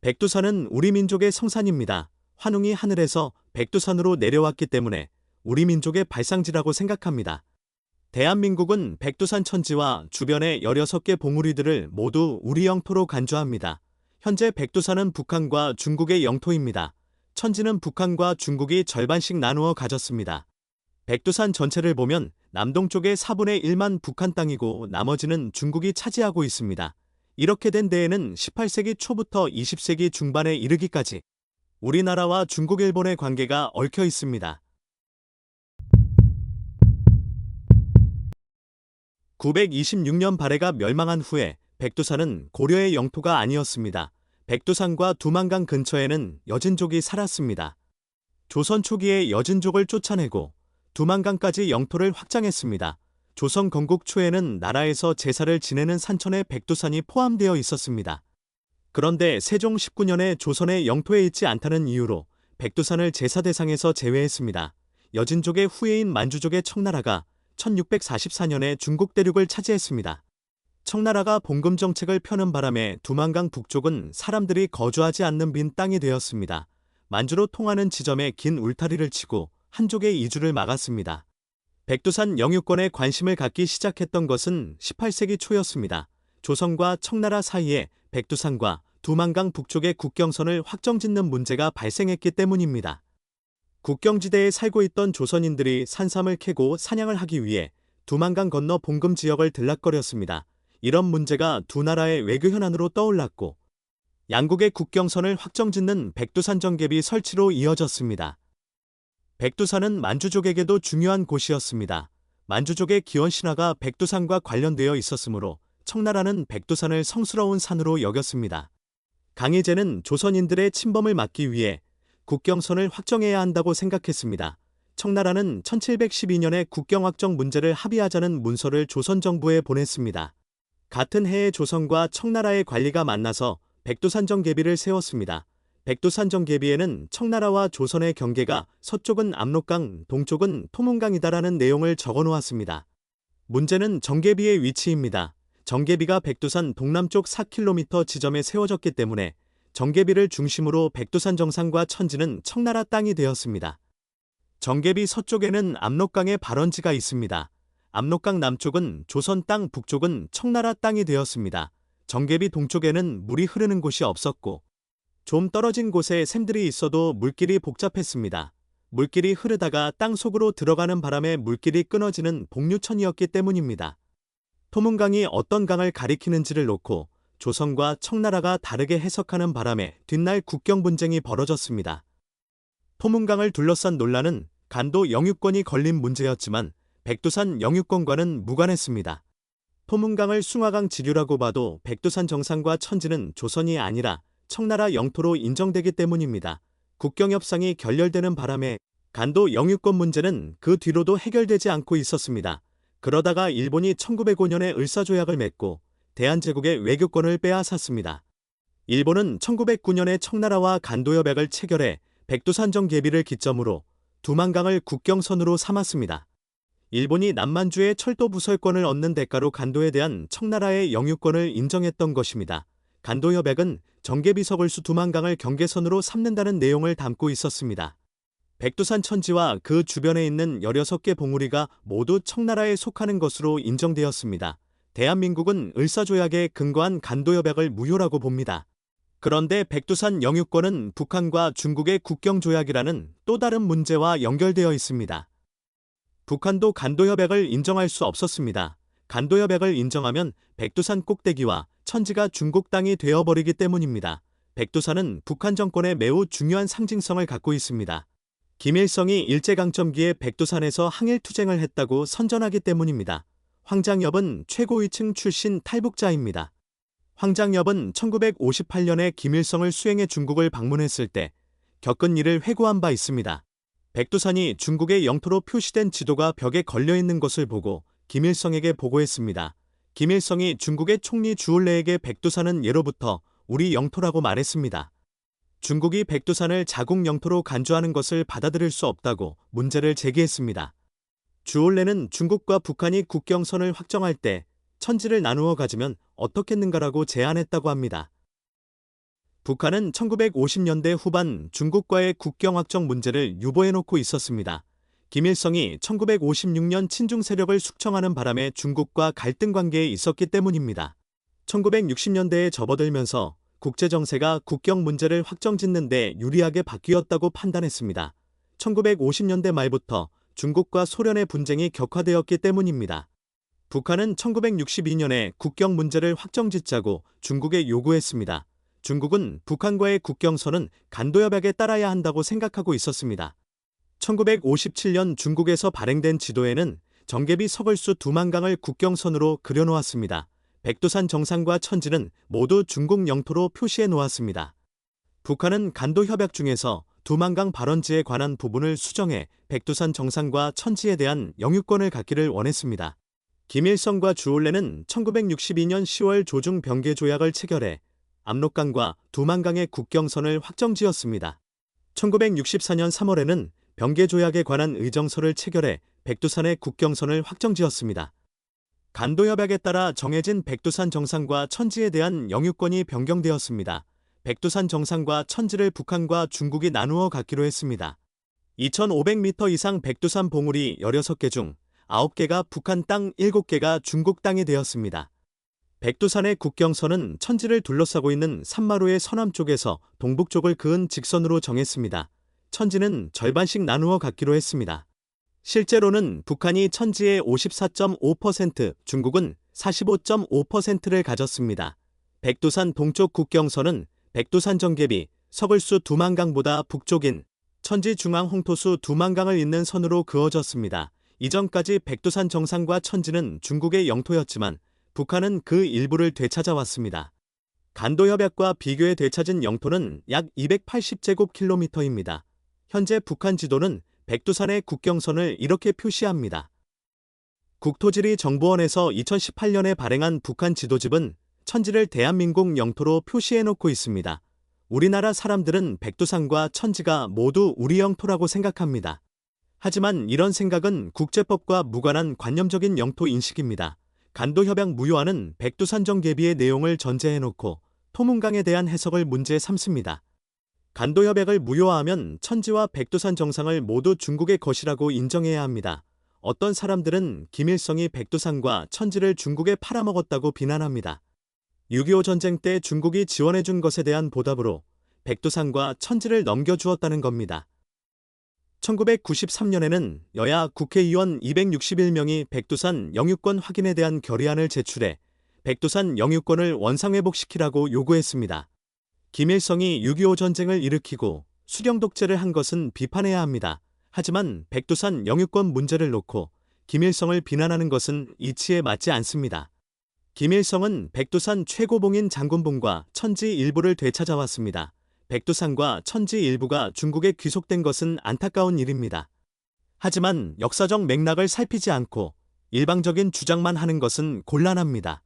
백두산은 우리 민족의 성산입니다. 환웅이 하늘에서 백두산으로 내려왔기 때문에 우리 민족의 발상지라고 생각합니다. 대한민국은 백두산 천지와 주변의 16개 봉우리들을 모두 우리 영토로 간주합니다. 현재 백두산은 북한과 중국의 영토입니다. 천지는 북한과 중국이 절반씩 나누어 가졌습니다. 백두산 전체를 보면 남동쪽의 4분의 1만 북한 땅이고 나머지는 중국이 차지하고 있습니다. 이렇게 된 데에는 18세기 초부터 20세기 중반에 이르기까지 우리나라와 중국, 일본의 관계가 얽혀 있습니다. 926년 발해가 멸망한 후에 백두산은 고려의 영토가 아니었습니다. 백두산과 두만강 근처에는 여진족이 살았습니다. 조선 초기에 여진족을 쫓아내고 두만강까지 영토를 확장했습니다. 조선 건국 초에는 나라에서 제사를 지내는 산천에 백두산이 포함되어 있었습니다. 그런데 세종 19년에 조선의 영토에 있지 않다는 이유로 백두산을 제사 대상에서 제외했습니다. 여진족의 후예인 만주족의 청나라가 1644년에 중국 대륙을 차지했습니다. 청나라가 봉금 정책을 펴는 바람에 두만강 북쪽은 사람들이 거주하지 않는 빈 땅이 되었습니다. 만주로 통하는 지점에 긴 울타리를 치고 한족의 이주를 막았습니다. 백두산 영유권에 관심을 갖기 시작했던 것은 18세기 초였습니다. 조선과 청나라 사이에 백두산과 두만강 북쪽의 국경선을 확정짓는 문제가 발생했기 때문입니다. 국경지대에 살고 있던 조선인들이 산삼을 캐고 사냥을 하기 위해 두만강 건너 봉금 지역을 들락거렸습니다. 이런 문제가 두 나라의 외교 현안으로 떠올랐고 양국의 국경선을 확정짓는 백두산 정계비 설치로 이어졌습니다. 백두산은 만주족에게도 중요한 곳이었습니다. 만주족의 기원 신화가 백두산과 관련되어 있었으므로 청나라는 백두산을 성스러운 산으로 여겼습니다. 강희제는 조선인들의 침범을 막기 위해 국경선을 확정해야 한다고 생각했습니다. 청나라는 1712년에 국경 확정 문제를 합의하자는 문서를 조선 정부에 보냈습니다. 같은 해에 조선과 청나라의 관리가 만나서 백두산 정계비를 세웠습니다. 백두산 정계비에는 청나라와 조선의 경계가 서쪽은 압록강, 동쪽은 토문강이다라는 내용을 적어 놓았습니다. 문제는 정계비의 위치입니다. 정계비가 백두산 동남쪽 4km 지점에 세워졌기 때문에 정계비를 중심으로 백두산 정상과 천지는 청나라 땅이 되었습니다. 정계비 서쪽에는 압록강의 발원지가 있습니다. 압록강 남쪽은 조선 땅, 북쪽은 청나라 땅이 되었습니다. 정계비 동쪽에는 물이 흐르는 곳이 없었고 좀 떨어진 곳에 샘들이 있어도 물길이 복잡했습니다. 물길이 흐르다가 땅 속으로 들어가는 바람에 물길이 끊어지는 복류천이었기 때문입니다. 토문강이 어떤 강을 가리키는지를 놓고 조선과 청나라가 다르게 해석하는 바람에 뒷날 국경 분쟁이 벌어졌습니다. 토문강을 둘러싼 논란은 간도 영유권이 걸린 문제였지만 백두산 영유권과는 무관했습니다. 토문강을 숭화강 지류라고 봐도 백두산 정상과 천지는 조선이 아니라 청나라 영토로 인정되기 때문입니다. 국경협상이 결렬되는 바람에 간도 영유권 문제는 그 뒤로도 해결되지 않고 있었습니다. 그러다가 일본이 1905년에 을사조약을 맺고 대한제국의 외교권을 빼앗았습니다. 일본은 1909년에 청나라와 간도협약을 체결해 백두산 정계비를 기점으로 두만강을 국경선으로 삼았습니다. 일본이 남만주의 철도 부설권을 얻는 대가로 간도에 대한 청나라의 영유권을 인정했던 것입니다. 간도협약은 정계비 서글수 두만강을 경계선으로 삼는다는 내용을 담고 있었습니다. 백두산 천지와 그 주변에 있는 16개 봉우리가 모두 청나라에 속하는 것으로 인정되었습니다. 대한민국은 을사조약에 근거한 간도협약을 무효라고 봅니다. 그런데 백두산 영유권은 북한과 중국의 국경조약이라는 또 다른 문제와 연결되어 있습니다. 북한도 간도협약을 인정할 수 없었습니다. 간도협약을 인정하면 백두산 꼭대기와 천지가 중국 땅이 되어버리기 때문입니다. 백두산은 북한 정권에 매우 중요한 상징성을 갖고 있습니다. 김일성이 일제강점기에 백두산에서 항일투쟁을 했다고 선전하기 때문입니다. 황장엽은 최고위층 출신 탈북자입니다. 황장엽은 1958년에 김일성을 수행해 중국을 방문했을 때 겪은 일을 회고한 바 있습니다. 백두산이 중국의 영토로 표시된 지도가 벽에 걸려있는 것을 보고 김일성에게 보고했습니다. 김일성이 중국의 총리 주올레에게 백두산은 예로부터 우리 영토라고 말했습니다. 중국이 백두산을 자국 영토로 간주하는 것을 받아들일 수 없다고 문제를 제기했습니다. 주올레는 중국과 북한이 국경선을 확정할 때 천지를 나누어 가지면 어떻겠는가라고 제안했다고 합니다. 북한은 1950년대 후반 중국과의 국경 확정 문제를 유보해놓고 있었습니다. 김일성이 1956년 친중 세력을 숙청하는 바람에 중국과 갈등 관계에 있었기 때문입니다. 1960년대에 접어들면서 국제정세가 국경 문제를 확정짓는 데 유리하게 바뀌었다고 판단했습니다. 1950년대 말부터 중국과 소련의 분쟁이 격화되었기 때문입니다. 북한은 1962년에 국경 문제를 확정짓자고 중국에 요구했습니다. 중국은 북한과의 국경선은 간도협약에 따라야 한다고 생각하고 있었습니다. 1957년 중국에서 발행된 지도에는 정계비 서걸수 두만강을 국경선으로 그려놓았습니다. 백두산 정상과 천지는 모두 중국 영토로 표시해 놓았습니다. 북한은 간도협약 중에서 두만강 발원지에 관한 부분을 수정해 백두산 정상과 천지에 대한 영유권을 갖기를 원했습니다. 김일성과 주올레는 1962년 10월 조중 병계조약을 체결해 압록강과 두만강의 국경선을 확정지었습니다. 1964년 3월에는 병계조약에 관한 의정서를 체결해 백두산의 국경선을 확정지었습니다. 간도협약에 따라 정해진 백두산 정상과 천지에 대한 영유권이 변경되었습니다. 백두산 정상과 천지를 북한과 중국이 나누어 갖기로 했습니다. 2,500m 이상 백두산 봉우리 16개 중 9개가 북한 땅, 7개가 중국 땅이 되었습니다. 백두산의 국경선은 천지를 둘러싸고 있는 산마루의 서남쪽에서 동북쪽을 그은 직선으로 정했습니다. 천지는 절반씩 나누어 갖기로 했습니다. 실제로는 북한이 천지의 54.5%, 중국은 45.5%를 가졌습니다. 백두산 동쪽 국경선은 백두산 정계비, 서글수 두만강보다 북쪽인 천지 중앙 홍토수 두만강을 잇는 선으로 그어졌습니다. 이전까지 백두산 정상과 천지는 중국의 영토였지만 북한은 그 일부를 되찾아왔습니다. 간도협약과 비교해 되찾은 영토는 약 280제곱킬로미터입니다. 현재 북한 지도는 백두산의 국경선을 이렇게 표시합니다. 국토지리 정보원에서 2018년에 발행한 북한 지도집은 천지를 대한민국 영토로 표시해놓고 있습니다. 우리나라 사람들은 백두산과 천지가 모두 우리 영토라고 생각합니다. 하지만 이런 생각은 국제법과 무관한 관념적인 영토 인식입니다. 간도협약 무효화는 백두산 정계비의 내용을 전제해놓고 토문강에 대한 해석을 문제 삼습니다. 간도협약을 무효화하면 천지와 백두산 정상을 모두 중국의 것이라고 인정해야 합니다. 어떤 사람들은 김일성이 백두산과 천지를 중국에 팔아먹었다고 비난합니다. 6.25 전쟁 때 중국이 지원해준 것에 대한 보답으로 백두산과 천지를 넘겨주었다는 겁니다. 1993년에는 여야 국회의원 261명이 백두산 영유권 확인에 대한 결의안을 제출해 백두산 영유권을 원상회복시키라고 요구했습니다. 김일성이 6.25 전쟁을 일으키고 수령 독재를 한 것은 비판해야 합니다. 하지만 백두산 영유권 문제를 놓고 김일성을 비난하는 것은 이치에 맞지 않습니다. 김일성은 백두산 최고봉인 장군봉과 천지 일부를 되찾아왔습니다. 백두산과 천지 일부가 중국에 귀속된 것은 안타까운 일입니다. 하지만 역사적 맥락을 살피지 않고 일방적인 주장만 하는 것은 곤란합니다.